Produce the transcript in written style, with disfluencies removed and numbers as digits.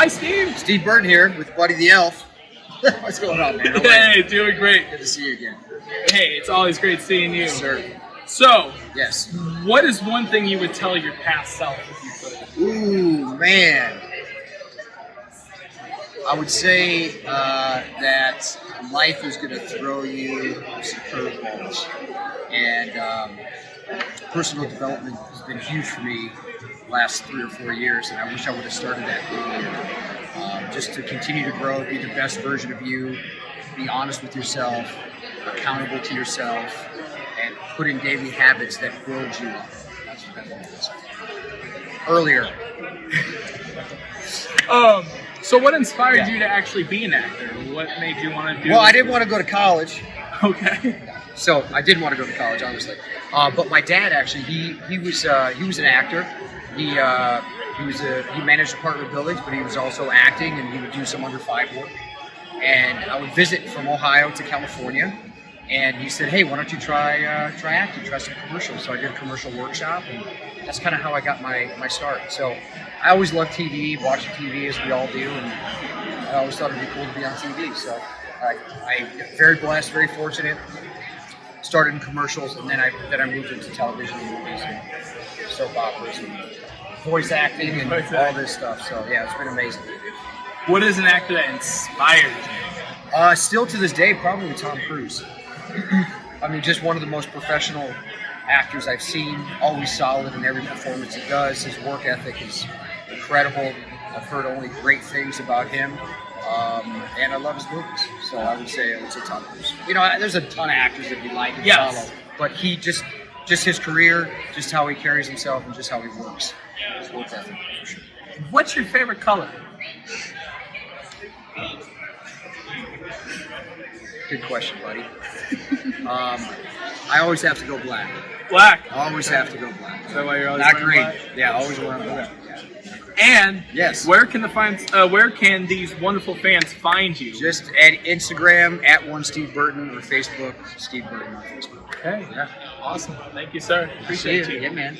Hi, Steve. Steve Burton here with Buddy the Elf. What's going on, man? Hey, doing great. Good to see you again. Hey, it's always great seeing you. Yes, sir. So, Yes. what is one thing you would tell your past self if you could? Ooh, man. I would say that life is going to throw you some curveballs. And personal development has been huge for me the last 3 or 4 years, and I wish I would have started that earlier. Just to continue to grow, be the best version of you, be honest with yourself, accountable to yourself, and put in daily habits that build you up. That's what that is. Earlier. So what inspired you to actually be an actor? What made you want to do Well, I didn't want to go to college. Okay. So I didn't want to go to college, obviously. But my dad actually, he was an actor. He managed apartment buildings, but he was also acting, and he would do some under 5 work. And I would visit from Ohio to California, and he said, "Hey, why don't you try acting? Try some commercials." So I did a commercial workshop, and that's kind of how I got my start. So I always loved TV, watching TV as we all do, and I always thought it'd be cool to be on TV. So I'm very blessed, very fortunate. Started in commercials, and then I moved into television and movies and soap operas and voice acting and all this stuff. So yeah, it's been amazing. What is an actor that inspired you? Still to this day, probably Tom Cruise. I mean, just one of the most professional actors I've seen. Always solid in every performance he does. His work ethic is incredible. I've heard only great things about him. And I love his movies, so I would say Tom Cruise. You know, there's a ton of actors that we like and follow, but he just his career, just how he carries himself, and just how he works. His work ethic, for sure. What's your favorite color? Good question, buddy. I always have to go black. Black. I always have to go black. Is that why you're always Not wearing green. black? Yeah, always wearing black. Yeah. And Yes. where can these wonderful fans find you? Just at Instagram at Steve Burton or Facebook Steve Burton on Facebook. Okay. Yeah. Awesome. Thank you, sir. Appreciate See you. Yeah, man.